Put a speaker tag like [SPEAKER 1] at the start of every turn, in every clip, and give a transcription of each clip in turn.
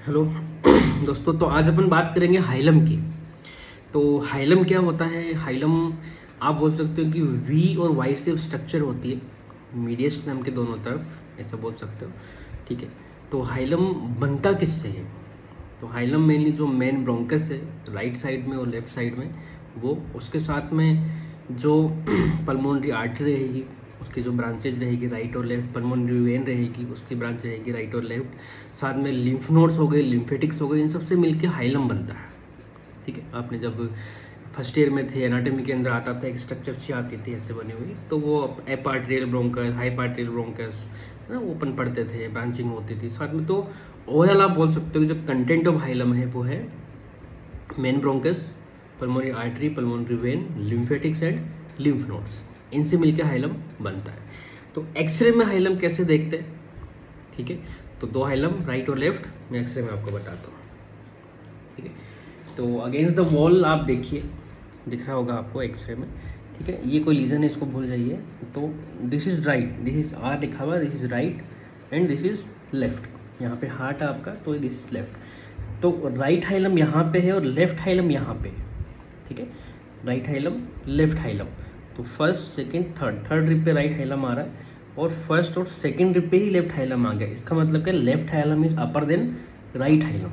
[SPEAKER 1] Hello दोस्तों, तो आज अपन बात करेंगे हाइलम की। तो हाइलम क्या होता है? हाइलम आप बोल सकते हो कि वी और वाई से स्ट्रक्चर होती है, मीडियस्टम के दोनों तरफ, ऐसा बोल सकते हो। ठीक है, तो हाइलम बनता किससे है? तो हाइलम मेनली जो मेन ब्रोंकस है राइट साइड में और लेफ्ट साइड में, वो उसके साथ में जो पल्मोनरी आर्टरी रहेगी, उसकी जो ब्रांचेज रहेगी राइट और लेफ्ट, पल्मोनरी वेन रहेगी, उसकी ब्रांच रहेगी राइट और लेफ्ट, साथ में लिम्फ नोड्स हो गए, लिम्फेटिक्स हो गए, इन सबसे मिलके हाइलम बनता है। ठीक है, आपने जब फर्स्ट ईयर में थे एनाटॉमी के अंदर आता था, एक स्ट्रक्चर सी आती थी ऐसे बनी हुई, तो वो एपार्ट्रियल ब्रोंकस, हाइपार्ट्रियल ब्रोंकस ना ओपन पढ़ते थे, ब्रांचिंग होती थी साथ में। तो ओवरऑल आप बोल सकते हो कि जो कंटेंट ऑफ हाइलम है वो है main bronchus, pulmonary artery, pulmonary vein, lymphatics and lymph nodes, इनसे मिलकर हाइलम बनता है। तो एक्सरे में हाइलम कैसे देखते हैं? ठीक है, तो दो हाइलम राइट और लेफ्ट मैं एक्सरे में आपको बताता हूँ। ठीक है, तो अगेंस्ट द वॉल आप देखिए, दिख रहा होगा आपको एक्सरे में। ठीक है, ये कोई लीजन है, इसको भूल जाइए। तो this is right, this is R लिखा हुआ, this is right and this is left. यहाँ पे हार्ट है आपका, तो दिस इज लेफ्ट। तो राइट हाइलम यहाँ पे है और लेफ्ट हाइलम यहाँ पे है। ठीक है, राइट हाइलम, लेफ्ट हाइलम। तो first second third, third rib पे राइट हाइलम आ रहा है और फर्स्ट और सेकंड रिप पे ही लेफ्ट हाइलम आ गया। इसका मतलब क्या, left hilum is upper than right hilum.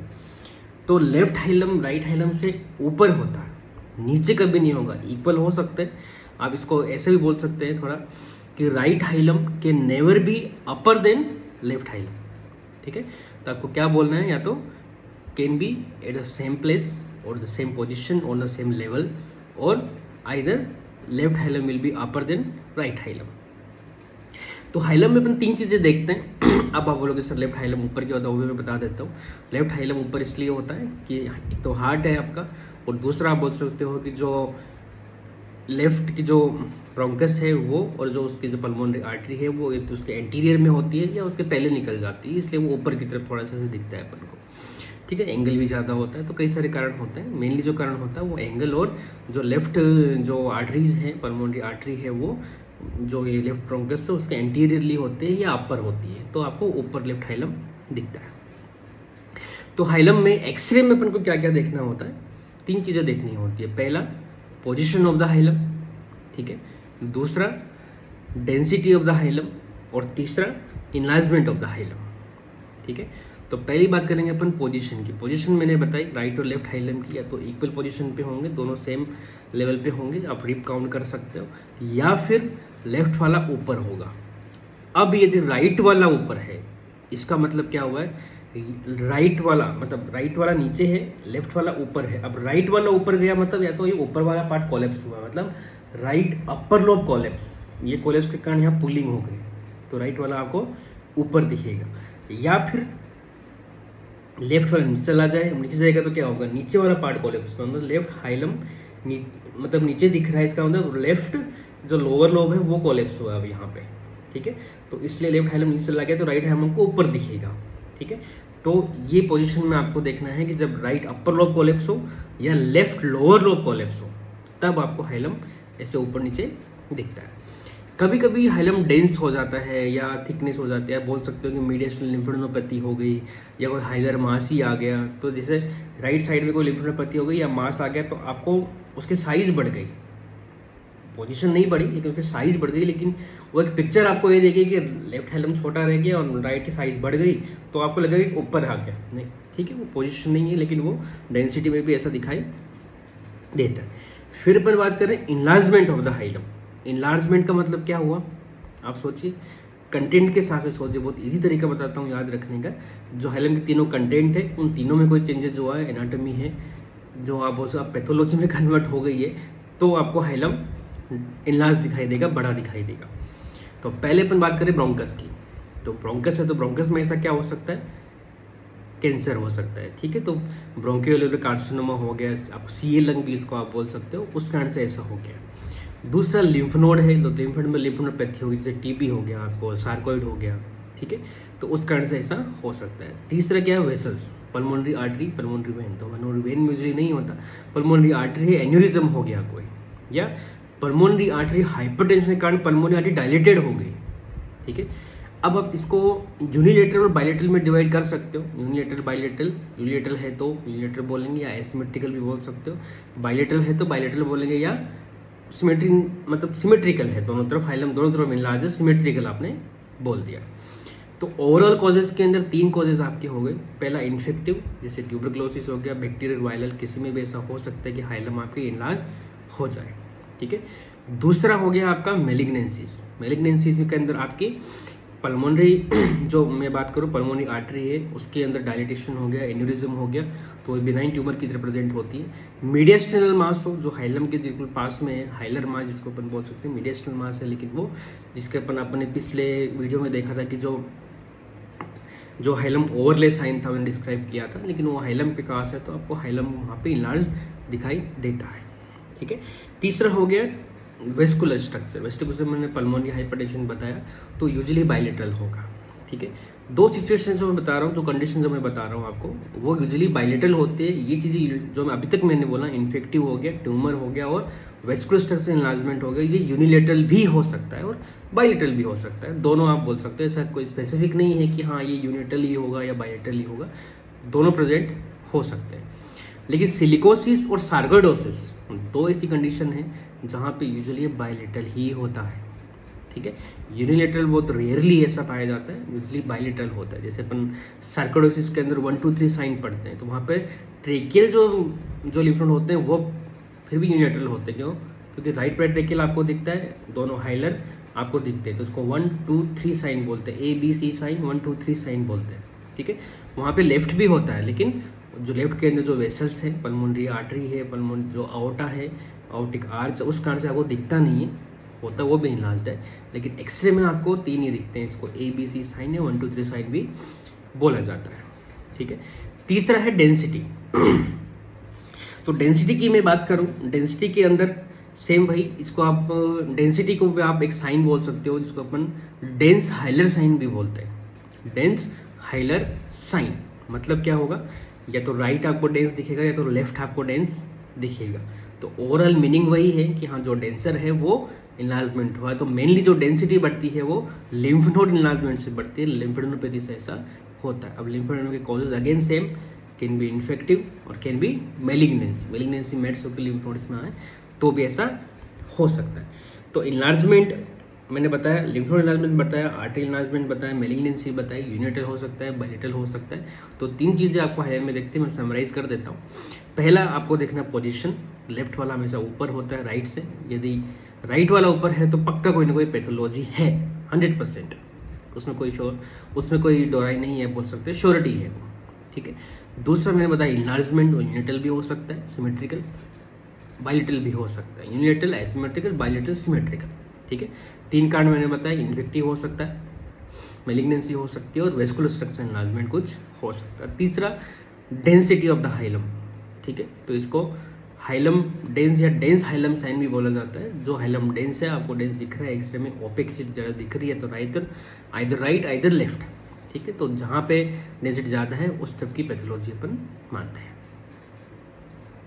[SPEAKER 1] तो लेफ्ट हाइलम राइट हाइलम से ऊपर होता है, नीचे कभी नहीं होगा। इक्वल हो सकते हैं, आप इसको ऐसे भी बोल सकते हैं थोड़ा, कि right hilum can never be upper than left hilum. ठीक है, तो आपको क्या बोलना है, या तो can be at the same place और the same position on the same level, और either left hilum will be upper than right hilum. तो हाइलम में अपन तीन चीज़ें देखते हैं। अब आप बोलोगे सर लेफ्ट हाइलम ऊपर क्या होता है, वो भी मैं बता देता हूँ। लेफ्ट हाइलम ऊपर इसलिए होता है कि एक तो हार्ट है आपका, और दूसरा आप बोल सकते हो कि जो लेफ्ट की जो ब्रोंकस है वो, और जो उसकी जो पल्मोनरी आर्टरी है वो एक तो उसके एंटीरियर में होती है या उसके पहले निकल जाती है, इसलिए वो ऊपर की तरफ थोड़ा सा दिखता है अपन को। ठीक है, एंगल भी ज़्यादा होता है, तो कई सारे कारण होते हैं। मेनली जो कारण होता है वो एंगल, और जो लेफ्ट जो आर्टरीज हैं, पल्मोनरी आर्टरी है, वो जो ये लेफ्ट ब्रोंकस है उसके एंटीरियरली होते हैं या अपर होती है, तो आपको ऊपर लेफ्ट हाइलम दिखता है। तो हाइलम में एक्सरे में अपन को क्या क्या देखना होता है? तीन चीज़ें देखनी होती है। पहला, पोजिशन ऑफ द हाइलम। ठीक है, दूसरा डेंसिटी ऑफ द हाइलम, और तीसरा इनलार्जमेंट ऑफ द हाइलम। ठीक है, तो पहली बात करेंगे अपन पोजीशन की। पोजीशन मैंने बताई राइट और लेफ्ट हाइलम की, या तो इक्वल पोजीशन पे होंगे, दोनों सेम लेवल पे होंगे, आप रिप काउंट कर सकते हो, या फिर लेफ्ट वाला ऊपर होगा। अब यदि राइट वाला ऊपर है, इसका मतलब क्या हुआ है, राइट वाला मतलब राइट वाला नीचे है, लेफ्ट वाला ऊपर है। अब राइट वाला ऊपर गया मतलब या तो ये ऊपर वाला पार्ट कोलैप्स हुआ, मतलब राइट अपर लोब कोलैप्स, ये कोलैप्स के कारण यहाँ पुलिंग हो गई, तो राइट वाला आपको ऊपर दिखेगा। या फिर लेफ्ट वाला नीचे चला जाए, नीचे जाएगा तो क्या होगा, नीचे वाला पार्ट कोलैप्स, मतलब लेफ्ट हाइलम मतलब नीचे दिख रहा है, इसका मतलब लेफ्ट जो लोअर लोब है वो कोलैप्स हुआ अब यहाँ पे। ठीक है, तो इसलिए लेफ्ट हाइलम नीचे चला गया तो राइट हाइलम को ऊपर दिखेगा। ठीक है, तो ये पोजीशन में आपको देखना है कि जब राइट अपर लोब कोलैप्स हो या लेफ्ट लोअर लोब कोलैप्स हो, तब आपको हाइलम ऐसे ऊपर नीचे दिखता है। कभी कभी हाइलम डेंस हो जाता है या थिकनेस हो जाती है, बोल सकते हो कि मीडियस्टल लिम्फेडेनोपैथी हो गई, या कोई हाइलर मास ही आ गया। तो जैसे राइट साइड में कोई लिम्फेडेनोपैथी हो गई या मास आ गया, तो आपको उसकी साइज बढ़ गई, पोजीशन नहीं बढ़ी लेकिन उसकी साइज बढ़ गई, लेकिन वो एक पिक्चर आपको ये देगी कि लेफ्ट हाइलम छोटा रह गया और राइट की साइज बढ़ गई, तो आपको लगेगा कि ऊपर आ गया। नहीं, ठीक है, वो पोजीशन नहीं है, लेकिन वो डेंसिटी में भी ऐसा दिखाई देता है। फिर अपन बात करें enlargement of the hilum. Enlargement का मतलब क्या हुआ, आप सोचिए, कंटेंट के हिसाब से सोचिए, बहुत इजी तरीका बताता हूँ याद रखने का। जो हाइलम के तीनों कंटेंट है, उन तीनों में कोई चेंजेस जो है, एनाटॉमी है जो आप पैथोलॉजी में कन्वर्ट हो गई है, तो आपको हाइलम इनलार्ज दिखाई देगा, बड़ा दिखाई देगा। तो पहले अपन बात करें ब्रोंकस की। तो ब्रोंकस है, तो ब्रोंकस में ऐसा क्या हो सकता है, कैंसर हो सकता है। ठीक है, तो ब्रोंकियोलेर कार्सिनोमा हो गया, आप सीए लंग भी इसको आप बोल सकते हो, उस कारण से ऐसा हो गया। दूसरा लिम्फ नोड है, तो लिम्फ नोड में लिम्फोनोपैथी होगी, जैसे टीबी हो गया आपको, सार्कोइड हो गया। ठीक है, तो उस कारण से ऐसा हो सकता है। तीसरा क्या है, vessels, pulmonary artery, pulmonary vein. तो पल्मोनरी वेन में यूजली नहीं होता, पल्मोनरी आर्टरी है, एन्यूरिज्म हो गया कोई, या पल्मोनरी आर्टरी हाइपरटेंशन के कारण पल्मोनरी आर्टरी डायलेटेड हो गई। ठीक है, अब आप इसको यूनिलेटरल और बायलेटरल में डिवाइड कर सकते हो। यूनिलेटरल बायलेटरल, यूनिलेटरल है तो यूनिलेटरल बोलेंगे या एसिमेट्रिकल भी बोल सकते हो, बायलेटरल है तो बायलेटरल बोलेंगे या सिमेट्री मतलब सिमेट्रिकल है, दोनों तरफ हाइलम दोनों तरफ मिला है, सिमेट्रिकल आपने बोल दिया। तो ओवरऑल कॉजेज के अंदर 3 कॉजेज आपके हो गए। पहला इन्फेक्टिव, जैसे ट्यूबरक्लोसिस हो गया, बैक्टीरियल, वायरल, किसी में भी ऐसा हो सकता है कि हाइलम आपकी इनलार्ज हो जाए, ठीक है। दूसरा हो गया आपका मेलिग्नेंसीज। मेलिग्नेंसीज के अंदर आपकी पल्मोनरी जो मैं बात करूँ पल्मोनरी आर्टरी है उसके अंदर डायलिटेशन हो गया, एन्यूरिज्म हो गया, तो बिनाइन ट्यूमर की तरह प्रेजेंट होती है। मीडियस्टनल मास हो जो हाइलम के बिल्कुल पास में है, हाइलर मास जिसको अपन बोल सकते हैं, मीडियस्टनल मास है, लेकिन वो जिसके अपने पिछले वीडियो में देखा था कि जो हाइलम ओवरले साइन था मैंने डिस्क्राइब किया था, लेकिन वो हाइलम पे पास है तो आपको हाइलम वहाँ पे इनलार्ज दिखाई देता है, ठीक है। तीसरा हो गया वेस्कुलर स्ट्रक्चर। वेस्टिबुलर मैंने पल्मोनरी हाइपरटेंशन बताया, तो यूजुअली बायलेटरल होगा, ठीक है। 2 सिचुएशन जो मैं बता रहा हूँ, जो कंडीशन जो मैं बता रहा हूँ आपको, वो यूजुअली बायलेटरल होते हैं। ये चीज़ें जो अभी तक मैंने बोला, इन्फेक्टिव हो गया, ट्यूमर हो गया और वेस्कुलर स्ट्रक्चर एनलार्जमेंट हो गया, ये यूनिलेटरल भी हो सकता है और बायलेटरल भी हो सकता है, दोनों आप बोल सकते हो। ऐसा कोई स्पेसिफिक नहीं है कि हाँ ये यूनिलेटरल ही होगा या बायलेटरल ही होगा, दोनों प्रेजेंट हो सकते हैं। लेकिन सिलिकोसिस और सार्कोइडोसिस 2 ऐसी कंडीशन है जहाँ पे यूजुअली बायलेटरल ही होता है, ठीक है। यूनिलेटरल बहुत रेयरली ऐसा पाया जाता है, यूजुअली बायलेटरल होता है। जैसे अपन सार्कोइडोसिस के अंदर 1 2 3 साइन पढ़ते हैं, तो वहाँ पे ट्रेकियल जो लिम्फ नोड होते हैं वो फिर भी यूनिलेटरल होते हैं। क्यों? क्योंकि राइट पैड ट्रेकियल आपको दिखता है, दोनों हाइलर आपको दिखते हैं, तो उसको 1 2 3 साइन बोलते हैं, ABC साइन 1 2 3 साइन बोलते हैं, ठीक है। वहाँ पे लेफ्ट भी होता है, लेकिन जो लेफ्ट के अंदर जो वेसल्स है, पल्मोनरी आर्टरी है, पल्मोन जो आउटा है, आउटिक आर्च, उस कारण से आपको दिखता नहीं है, होता वो भी इनलार्ज्ड है, लेकिन एक्सरे में आपको 3 ही दिखते हैं। इसको ABC साइन या 1 2 3 साइन भी बोला जाता है, ठीक है। तीसरा है डेंसिटी। तो डेंसिटी की मैं बात करूं, डेंसिटी के अंदर सेम भाई, इसको आप डेंसिटी को भी आप एक साइन बोल सकते हो, जिसको अपन डेंस हाइलर साइन भी बोलते हैं। डेंस हाइलर साइन मतलब क्या होगा, या तो राइट आपको डेंस दिखेगा या तो लेफ्ट आपको डेंस दिखेगा। तो ओवरऑल मीनिंग वही है कि हाँ जो डेंसर है वो इनलार्जमेंट हुआ है। तो मेनली जो डेंसिटी बढ़ती है वो लिम्फ नोड इनलार्जमेंट से बढ़ती है, लिम्फेडेनोपैथी से ऐसा होता है। अब लिम्फेडेनोपैथी के causes again same, can be infective और कैन बी मेलिग्नेंसी मेट्स होकर लिम्फ नोड्स में आए तो भी ऐसा हो सकता है। तो इनलार्जमेंट मैंने बताया, लिम्फ नोड इनलार्जमेंट बताया, आर्टरी इनलार्जमेंट बताया, मेलिग्नेंसी बताई, यूनिलेटरल हो सकता है, बायलेटरल हो सकता है। तो 3 चीज़ें आपको हायर में देखते हैं, मैं समराइज कर देता हूँ। पहला आपको देखना पोजीशन, लेफ्ट वाला हमेशा ऊपर होता है राइट से, यदि राइट वाला ऊपर है तो पक्का कोई ना कोई पैथोलॉजी है 100%, उसमें कोई डोराई नहीं है, बोल सकते श्योरिटी है वो, ठीक है। दूसरा मैंने बताया इनलार्जमेंट, यूनिलेटरल भी हो सकता है, सिमेट्रिकल, बायलेटरल भी हो सकता है, यूनिलेटरल, एसिमेट्रिकल, बायलेटरल, सिमेट्रिकल, ठीक है। 3 कारण मैंने बताया, इन्फेक्टिव हो सकता है, मेलिग्नेंसी हो सकती है और वेस्कुलर स्ट्रक्चर एनलार्जमेंट कुछ हो सकता है। तीसरा डेंसिटी ऑफ द हाइलम, ठीक है। तो इसको हाइलम डेंस या डेंस हाइलम साइन भी बोला जाता है। जो हाइलम डेंस है, आपको डेंस दिख रहा है एक्सरे में, ओपेसिटी ज़्यादा दिख रही है तो आइदर राइट आइदर लेफ्ट, ठीक है। तो जहाँ पे डेंसिटी ज़्यादा है उस तरफ की पैथोलॉजी अपन मानते हैं।